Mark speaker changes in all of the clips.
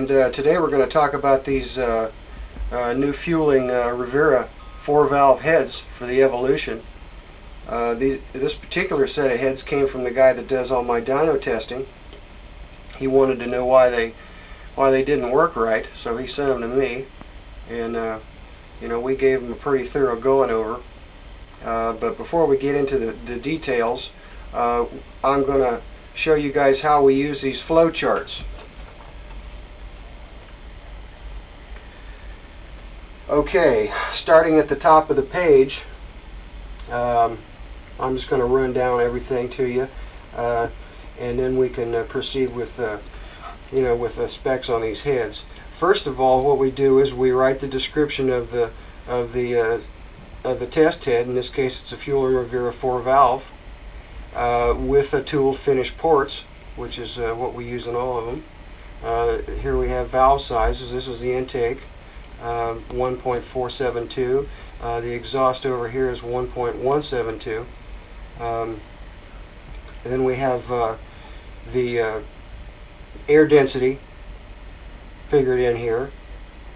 Speaker 1: And today we're going to talk about these new fueling Rivera 4-valve heads for the Evolution. This particular set of heads came from the guy that does all my dyno testing. He wanted to know why they didn't work right, so he sent them to me, and you know, we gave him a pretty thorough going over. But before we get into the details, I'm going to show you guys how we use these flow charts. Okay, starting at the top of the page, I'm just going to run down everything to you, and then we can proceed with with the specs on these heads. First of all, what we do is we write the description of the test head. In this case, it's a Fueling Rivera 4-valve with a tooled finished ports, which is what we use in all of them. Here we have valve sizes. This is the intake, 1.472. The exhaust over here is 1.172. And then we have the air density figured in here.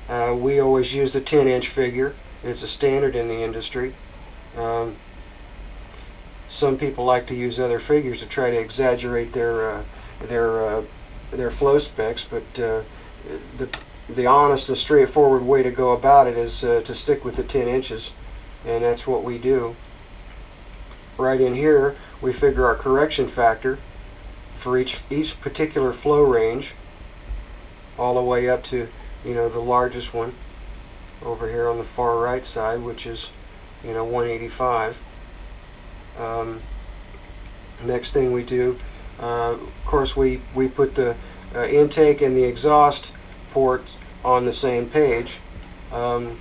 Speaker 1: We always use the 10-inch figure. It's a standard in the industry. Some people like to use other figures to try to exaggerate their flow specs, but the honest and straightforward way to go about it is to stick with the 10 inches, and that's what we do. Right in here, we figure our correction factor for each particular flow range, all the way up to the largest one over here on the far right side, which is 185. Next thing we do, of course, we put the intake and the exhaust ports on the same page, and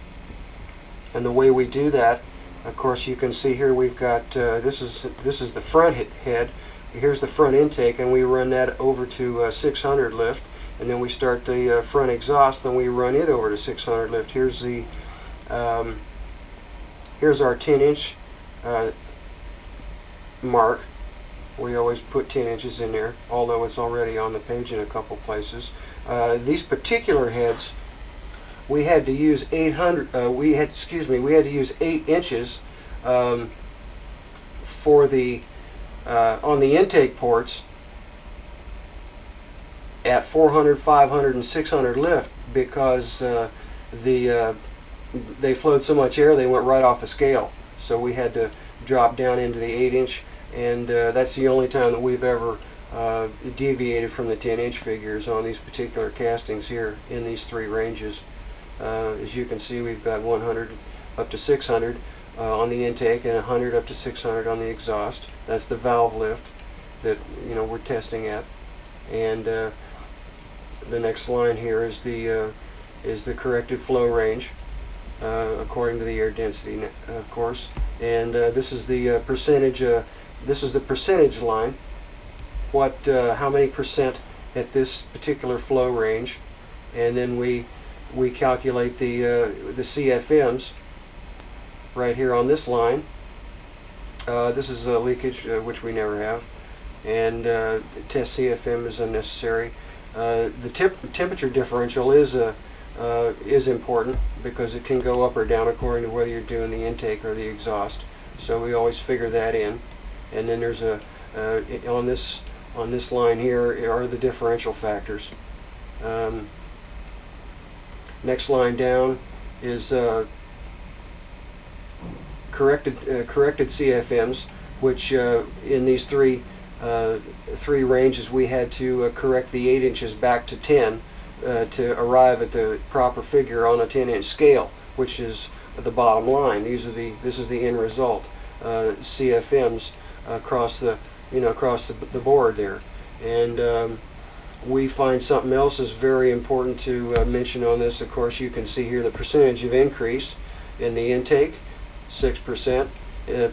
Speaker 1: the way we do that, of course, you can see here we've got this is the front head. Here's the front intake, and we run that over to 600 lift, and then we start the front exhaust, and we run it over to 600 lift. Here's the here's our 10-inch mark. We always put 10 inches in there, although it's already on the page in a couple places. These particular heads, we had to use 800. We had to use 8 inches for the on the intake ports at 400, 500, and 600 lift, because they flowed so much air they went right off the scale. So we had to drop down into the 8-inch, and that's the only time that we've ever deviated from the 10-inch figures on these particular castings here in these three ranges. As you can see, we've got 100 up to 600 on the intake, and 100 up to 600 on the exhaust. That's the valve lift that we're testing at. And the next line here is the corrected flow range according to the air density, of course. And this is the percentage. This is the percentage line. How many percent at this particular flow range, and then we calculate the CFMs right here on this line. This is a leakage, which we never have, and test CFM is unnecessary. The temperature differential is important, because it can go up or down according to whether you're doing the intake or the exhaust. So we always figure that in. And then there's on this line here are the differential factors. Next line down is corrected CFMs, which in these three ranges we had to correct the 8 inches back to 10 to arrive at the proper figure on a 10-inch scale, which is the bottom line. This is the end result. CFMs across the board there. And we find something else is very important to mention on this. Of course, you can see here the percentage of increase in the intake, 6%,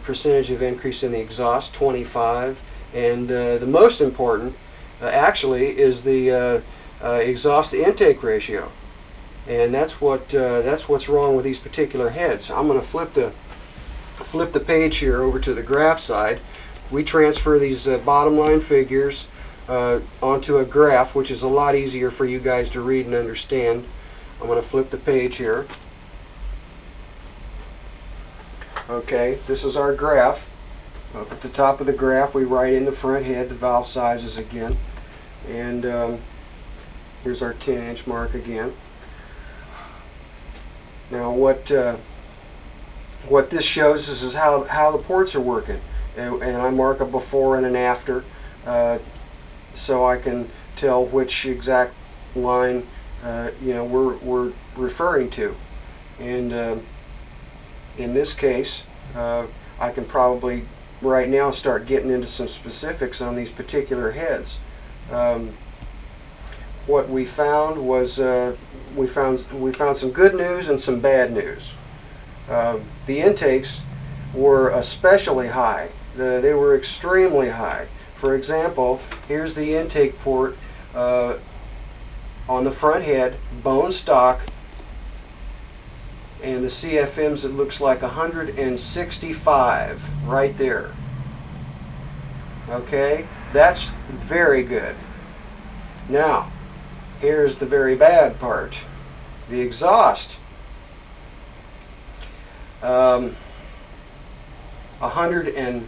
Speaker 1: percentage of increase in the exhaust, 25%, and the most important actually is the exhaust to intake ratio, and that's what's wrong with these particular heads. I'm going to flip the page here over to the graph side. We transfer these bottom line figures onto a graph, which is a lot easier for you guys to read and understand. I'm going to flip the page here. Okay, this is our graph. Up at the top of the graph, we write in the front head the valve sizes again. And here's our 10-inch mark again. Now what this shows us is how the ports are working. And I mark a before and an after so I can tell which exact line we're referring to. And in this case, I can probably right now start getting into some specifics on these particular heads. What we found was we found some good news and some bad news. The intakes were especially high. They were extremely high. For example, here's the intake port on the front head, bone stock, and the CFMs, it looks like 165 right there. Okay, that's very good. Now, here's the very bad part. The exhaust. 100 and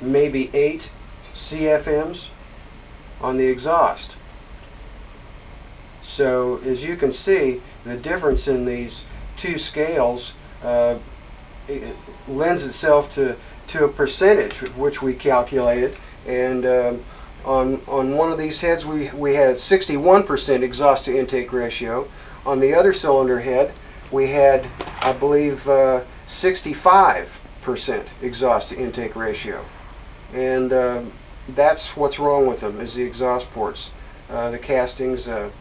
Speaker 1: maybe 8 CFMs on the exhaust. So as you can see, the difference in these two scales it lends itself to a percentage which we calculated, and on one of these heads we had a 61% exhaust to intake ratio. On the other cylinder head we had, I believe, 65% exhaust to intake ratio, and that's what's wrong with them, is the exhaust ports. The castings have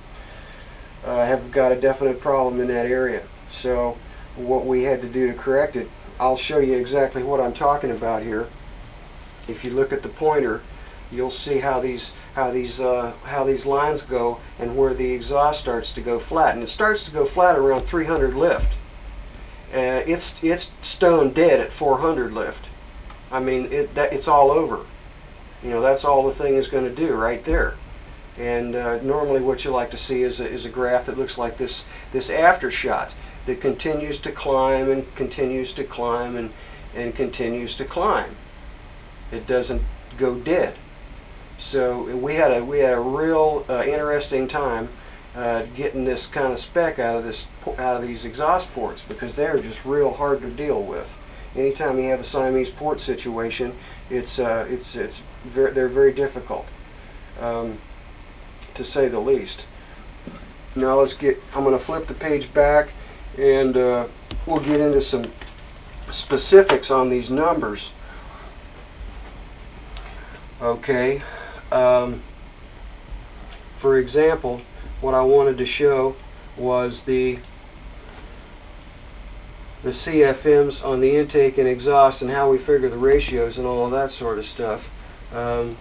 Speaker 1: got a definite problem in that area. So what we had to do to correct it, I'll show you exactly what I'm talking about here. If you look at the pointer, you'll see how these lines go and where the exhaust starts to go flat, and it starts to go flat around 300 lift. It's stone dead at 400 lift. I mean, it's all over. You know, that's all the thing is going to do right there. And normally what you like to see is a graph that looks like this after shot that continues to climb and continues to climb and continues to climb. It doesn't go dead. So we had a real interesting time getting this kind of spec out of these exhaust ports, because they're just real hard to deal with. Anytime you have a Siamese port situation, they're very difficult, to say the least. Now I'm going to flip the page back, and we'll get into some specifics on these numbers. Okay. For example, what I wanted to show was the CFMs on the intake and exhaust, and how we figure the ratios and all of that sort of stuff. I'm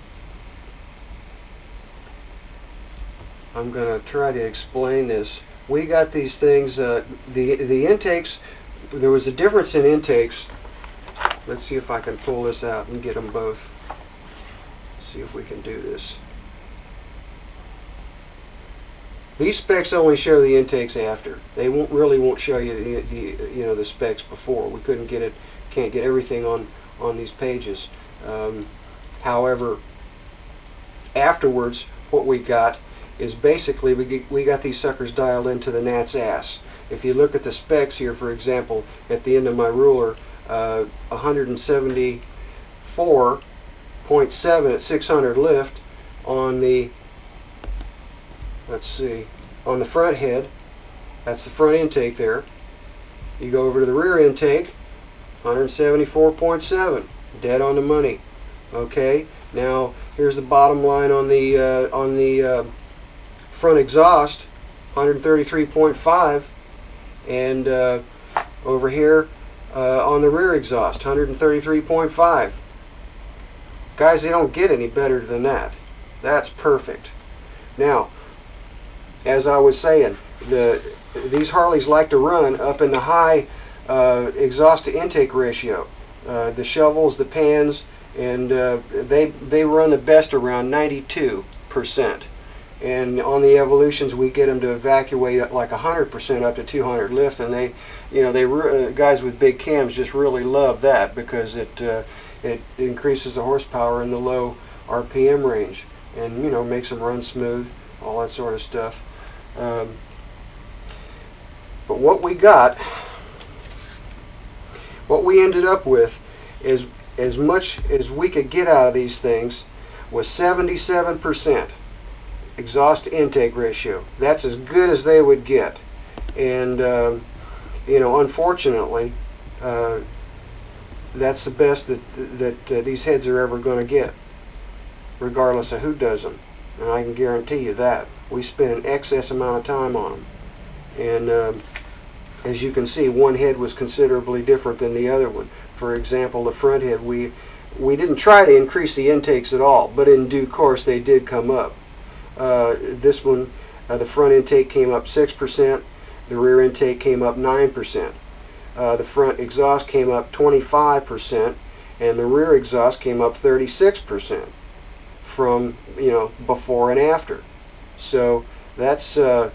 Speaker 1: going to try to explain this. We got these things, the intakes, there was a difference in intakes. Let's see if I can pull this out and get them both. See if we can do this. These specs only show the intakes after. They won't show you the specs before. We can't get everything on these pages. However, afterwards, what we got is basically we got these suckers dialed into the gnat's ass. If you look at the specs here, for example, at the end of my ruler, 174.7 at 600 lift on the, let's see, on the front head. That's the front intake there. You go over to the rear intake, 174.7, dead on the money. Okay, now here's the bottom line on the front exhaust, 133.5, and over here on the rear exhaust, 133.5. Guys, they don't get any better than that. That's perfect. Now, as I was saying, these Harleys like to run up in the high exhaust to intake ratio. The shovels, the pans, and they run the best around 92%. And on the Evolutions, we get them to evacuate at like 100% up to 200 lift, and guys with big cams just really love that because it increases the horsepower in the low RPM range, and makes them run smooth, all that sort of stuff. But what we ended up with is, as much as we could get out of these things, was 77% exhaust to intake ratio. That's as good as they would get, and unfortunately, that's the best that these heads are ever going to get, regardless of who does them. And I can guarantee you that we spent an excess amount of time on them, and as you can see, one head was considerably different than the other one. For example, the front head, we didn't try to increase the intakes at all, but in due course they did come up. This one, the front intake came up 6%, the rear intake came up 9%. The front exhaust came up 25%, and the rear exhaust came up 36% from before and after. So that's a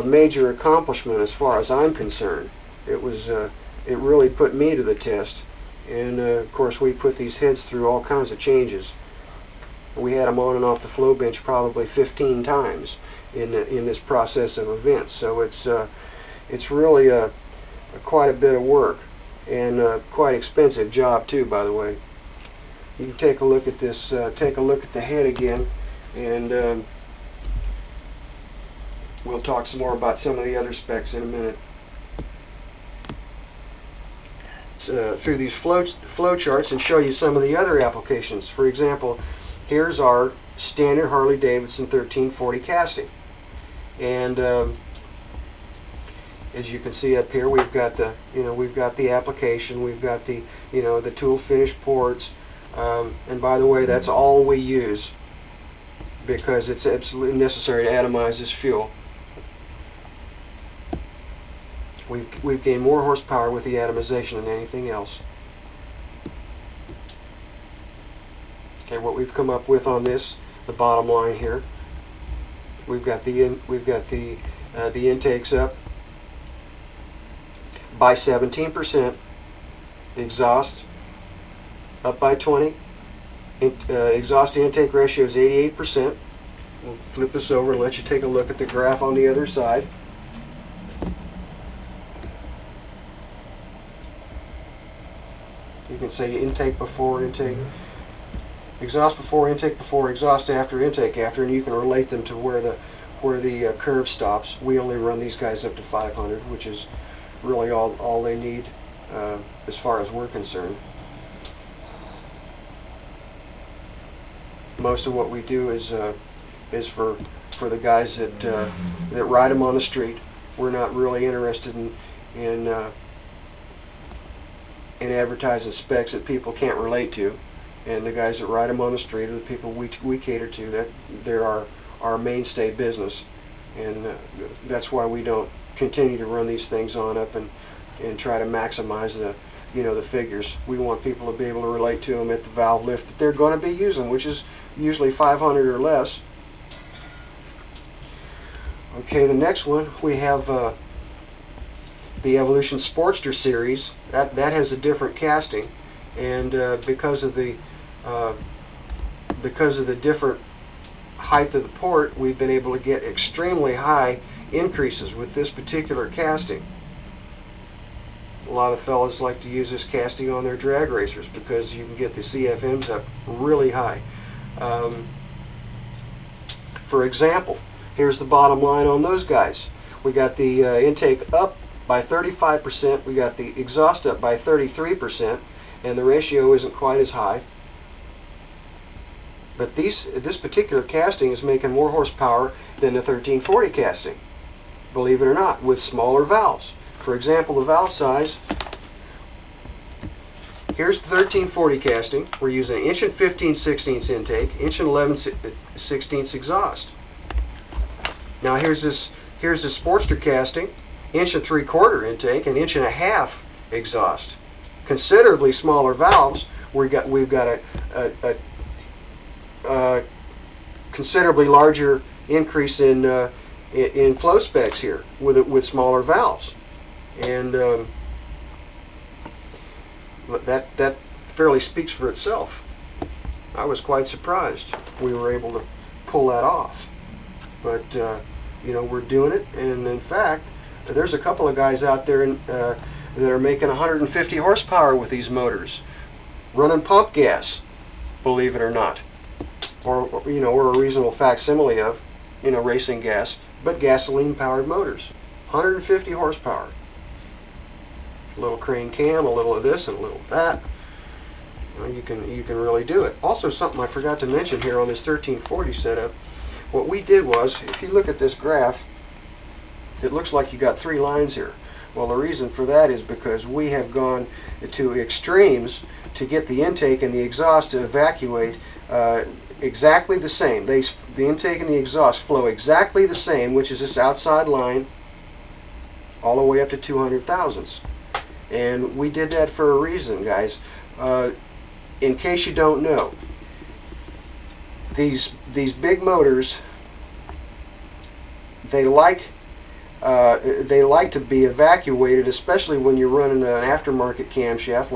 Speaker 1: major accomplishment as far as I'm concerned. It really put me to the test, and of course we put these heads through all kinds of changes. We had them on and off the flow bench probably 15 times in this process of events. So it's really quite a bit of work, and quite expensive job too, by the way. You can take a look at this. Take a look at the head again, and we'll talk some more about some of the other specs in a minute. Through these flow charts and show you some of the other applications. For example, here's our standard Harley-Davidson 1340 casting, and as you can see up here, we've got the application, we've got the the tool finish ports, and by the way, that's all we use because it's absolutely necessary to atomize this fuel. We've gained more horsepower with the atomization than anything else. Okay, what we've come up with on this, the bottom line here, we've got the intakes up by 17%, the exhaust up by 20%, exhaust to intake ratio is 88%. We'll flip this over and let you take a look at the graph on the other side. You can say intake before intake, exhaust before intake before, exhaust after intake after, and you can relate them to where the curve stops. We only run these guys up to 500, which is really all they need as far as we're concerned. Most of what we do is for the guys that ride them on the street. We're not really interested in advertising specs that people can't relate to, and the guys that ride them on the street are the people we cater to. That they're our mainstay business, and that's why we don't continue to run these things on up and try to maximize the figures. We want people to be able to relate to them at the valve lift that they're going to be using, which is usually 500 or less. Okay, the next one we have the Evolution Sportster series. That has a different casting, and because of the different height of the port, we've been able to get extremely high increases with this particular casting. A lot of fellas like to use this casting on their drag racers because you can get the CFMs up really high. For example, here's the bottom line on those guys. We got the intake up by 35%, we got the exhaust up by 33%, and the ratio isn't quite as high. But this particular casting is making more horsepower than the 1340 casting, believe it or not, with smaller valves. For example, the valve size, here's the 1340 casting. We're using 1 15/16 intake, 1 11/16 exhaust. Now here's the Sportster casting, 1 3/4 intake, and 1 1/2 exhaust. considerably smaller valves. We've got a considerably larger increase in flow specs here with smaller valves, and that fairly speaks for itself. I was quite surprised we were able to pull that off, but we're doing it. And in fact, there's a couple of guys out there that are making 150 horsepower with these motors, running pump gas, believe it or not, or a reasonable facsimile of racing gas, but gasoline powered motors, 150 horsepower. A little crane cam, a little of this and a little of that. You can really do it. Also, something I forgot to mention here on this 1340 setup, what we did was, if you look at this graph, it looks like you got 3 lines here. Well, the reason for that is because we have gone to extremes to get the intake and the exhaust to evacuate exactly the same. The intake and the exhaust flow exactly the same, which is this outside line, all the way up to 200 thousandths. And we did that for a reason, guys. In case you don't know, these big motors, they like to be evacuated, especially when you're running an aftermarket camshaft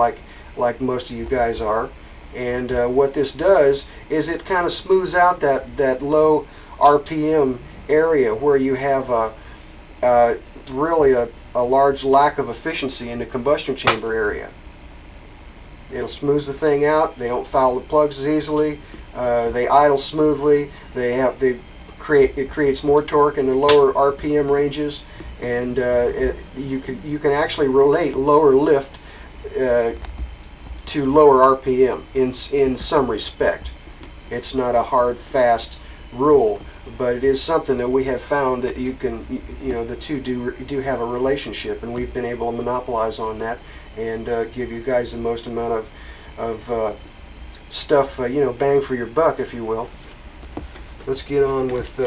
Speaker 1: like most of you guys are. And what this does is it kind of smooths out that low RPM area where you have really a large lack of efficiency in the combustion chamber area. It'll smooth the thing out. They don't foul the plugs as easily. They idle smoothly. It creates more torque in the lower RPM ranges, and you can actually relate lower lift to lower RPM in some respect. It's not a hard, fast rule, but it is something that we have found that the two do have a relationship, and we've been able to monopolize on that and give you guys the most amount of stuff, bang for your buck, if you will. Let's get on with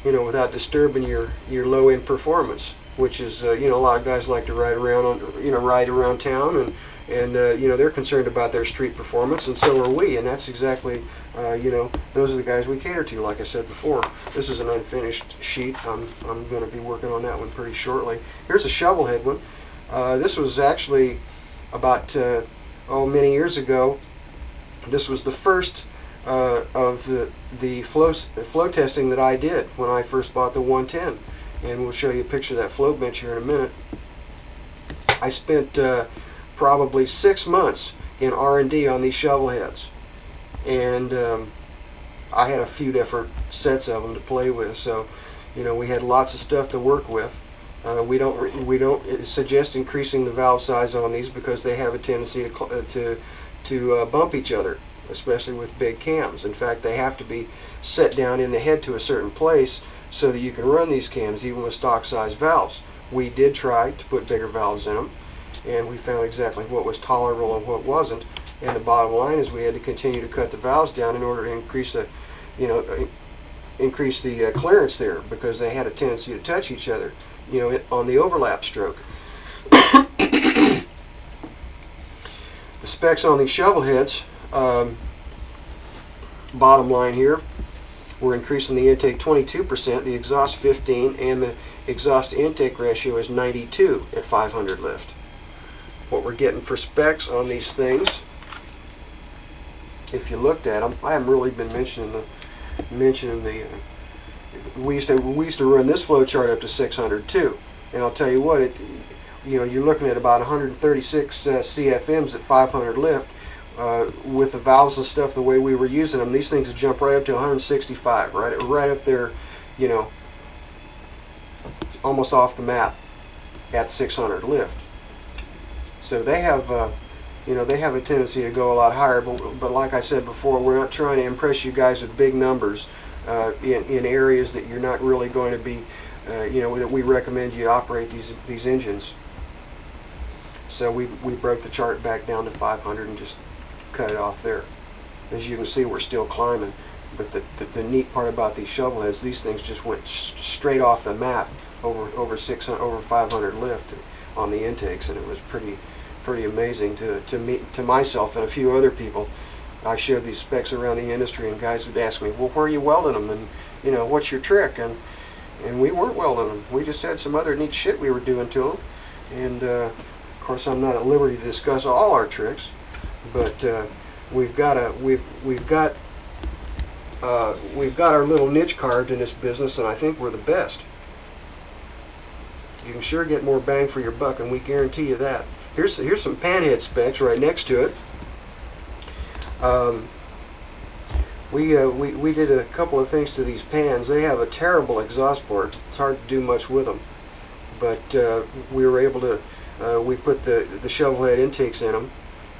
Speaker 1: without disturbing your low end performance, which is a lot of guys like to ride around town, and they're concerned about their street performance, and so are we, and that's exactly those are the guys we cater to. Like I said before, this is an unfinished sheet. I'm going to be working on that one pretty shortly. Here's a shovel head one. This was actually about many years ago. This was the first of the flow testing that I did when I first bought the 110, and we'll show you a picture of that flow bench here in a minute. I spent probably 6 months in R&D on these shovel heads, and I had a few different sets of them to play with, so we had lots of stuff to work with. We don't suggest increasing the valve size on these because they have a tendency to bump each other, especially with big cams. In fact, they have to be set down in the head to a certain place so that you can run these cams even with stock size valves. We did try to put bigger valves in them, and we found exactly what was tolerable and what wasn't. And the bottom line is we had to continue to cut the valves down in order to increase the clearance there, because they had a tendency to touch each other, on the overlap stroke. The specs on these shovel heads, bottom line here, we're increasing the intake 22%, the exhaust 15%, and the exhaust to intake ratio is 92 at 500 lift. What we're getting for specs on these things, if you looked at them, I haven't really been mentioning the we used to run this flow chart up to 600 too, and I'll tell you what, you're looking at about 136 CFMs at 500 lift. With the valves and stuff the way we were using them, these things jump right up to 165, right up there, almost off the map at 600 lift. So they have they have a tendency to go a lot higher, but like I said before, we're not trying to impress you guys with big numbers in areas that you're not really going to be, that we recommend you operate these engines. So we broke the chart back down to 500 and just cut it off there. As you can see, we're still climbing, but the neat part about these shovel heads, these things just went straight off the map over 500 lift on the intakes, and it was pretty amazing to me, to myself and a few other people. I showed these specs around the industry, and guys would ask me, well, where are you welding them, and what's your trick? And we weren't welding them. We just had some other neat shit we were doing to them. And of course, I'm not at liberty to discuss all our tricks, but we've got our little niche carved in this business, and I think we're the best. You can sure get more bang for your buck, and we guarantee you that. Here's some panhead specs right next to it. We did a couple of things to these pans. They have a terrible exhaust port. It's hard to do much with them, but we were able to. We put the shovel head intakes in them,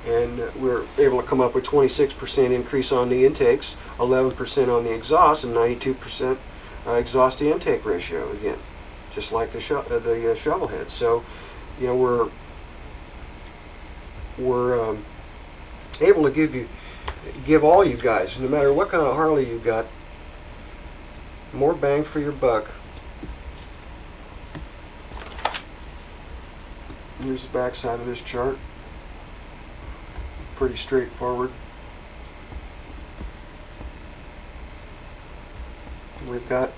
Speaker 1: and we were able to come up with 26% increase on the intakes, 11% on the exhaust, and 92% exhaust to intake ratio again, just like the shovel head. So, we're able to give all you guys, no matter what kind of Harley you got, more bang for your buck. Here's the back side of this chart. Pretty straightforward. We've got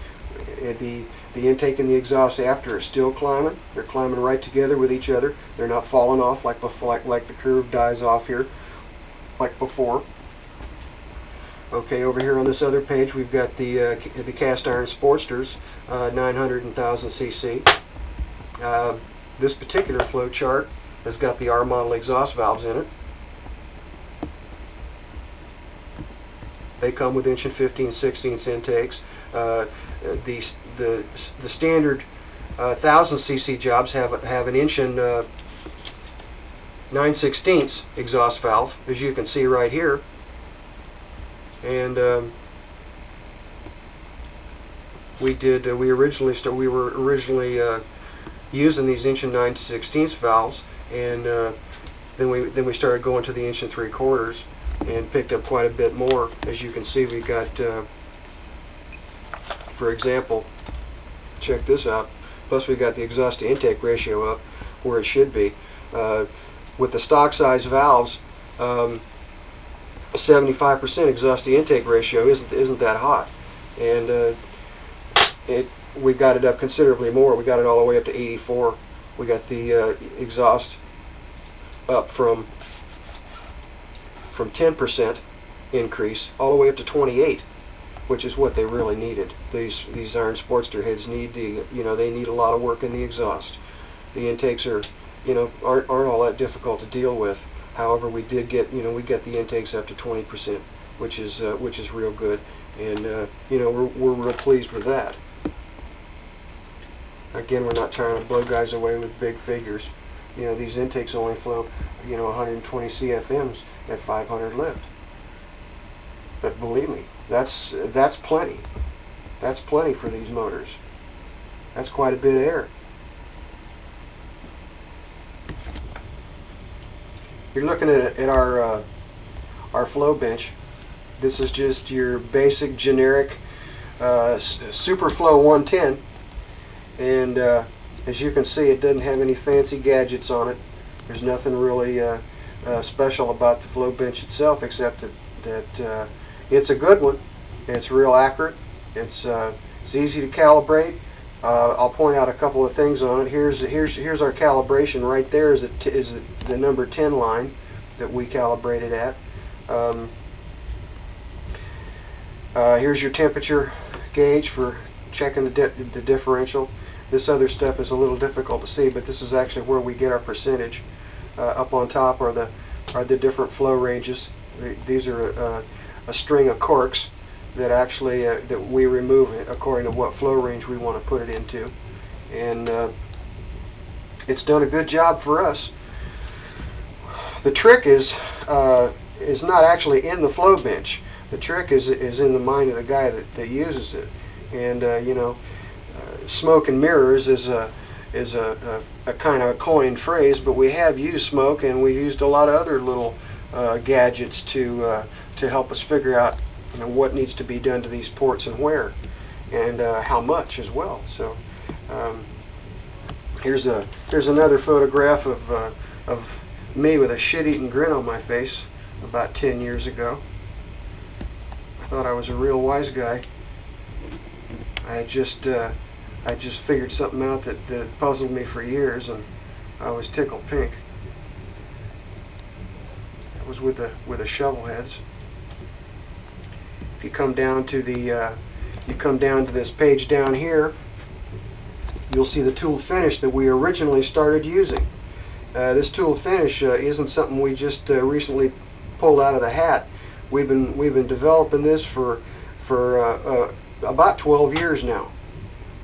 Speaker 1: the intake and the exhaust after are still climbing. They're climbing right together with each other. They're not falling off like the curve dies off here like before. Okay, over here on this other page we've got the cast iron Sportsters, 900 and 1000 cc. This particular flow chart has got the R model exhaust valves in it. They come with inch and 15/16 intakes. The standard 1000 cc jobs have an inch and 9/16 exhaust valve, as you can see right here. And we were originally using these inch and 9/16 valves, and then we started going to the inch and 3/4 and picked up quite a bit more. As you can see, we got, for example, check this out. Plus, we got the exhaust to intake ratio up where it should be. With the stock size valves, 75% exhaust to intake ratio isn't that hot, and we got it up considerably more. We got it all the way up to 84. We got the exhaust up from 10% increase all the way up to 28, which is what they really needed. These iron Sportster heads need they need a lot of work in the exhaust. The intakes are aren't all that difficult to deal with. However, we did get we get the intakes up to 20%, which is real good, and we're real pleased with that. Again, we're not trying to blow guys away with big figures. These intakes only flow 120 CFMs at 500 lift. But believe me, that's plenty. That's plenty for these motors. That's quite a bit of air. You're looking at our flow bench. This is just your basic generic Superflow 110, and as you can see, it doesn't have any fancy gadgets on it. There's nothing really special about the flow bench itself, except that it's a good one. It's real accurate. It's easy to calibrate. I'll point out a couple of things on it. Here's our calibration right there. Is the number 10 line that we calibrated at. Here's your temperature gauge for checking the differential. This other stuff is a little difficult to see, but this is actually where we get our percentage. Up on top are the different flow ranges. These are a string of corks that actually that we remove according to what flow range we want to put it into, and it's done a good job for us. The trick is not actually in the flow bench. The trick is in the mind of the guy that uses it, and smoke and mirrors is a kind of a coined phrase, but we have used smoke, and we used a lot of other little gadgets to help us figure out what needs to be done to these ports and where, and how much as well. So here's another photograph of me with a shit-eating grin on my face about 10 years ago. I thought I was a real wise guy. I just figured something out that puzzled me for years, and I was tickled pink. That was with the Shovelheads. If you come down to this page down here, you'll see the tool finish that we originally started using. This tool finish isn't something we just recently pulled out of the hat. We've been developing this for about 12 years now.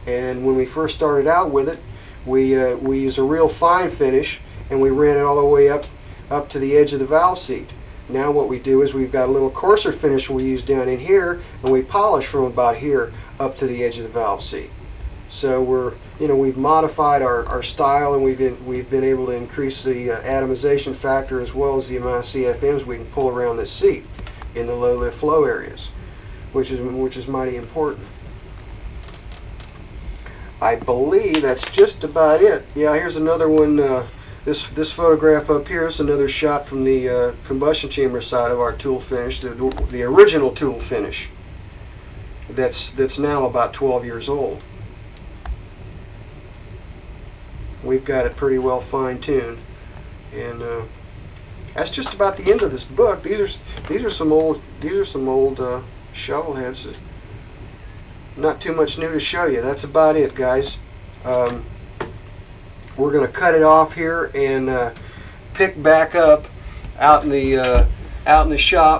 Speaker 1: And when we first started out with it, we used a real fine finish, and we ran it all the way up to the edge of the valve seat. Now what we do is we've got a little coarser finish we use down in here, and we polish from about here up to the edge of the valve seat. So we've modified our style, and we've been able to increase the atomization factor as well as the amount of CFMs we can pull around this seat in the low lift flow areas, which is mighty important. I believe that's just about it. Yeah, here's another one. This photograph up here is another shot from the combustion chamber side of our tool finish, the original tool finish. That's now about 12 years old. We've got it pretty well fine-tuned, and that's just about the end of this book. These are some old Shovelheads. Not too much new to show you. That's about it, guys. We're going to cut it off here and pick back up out in the shop.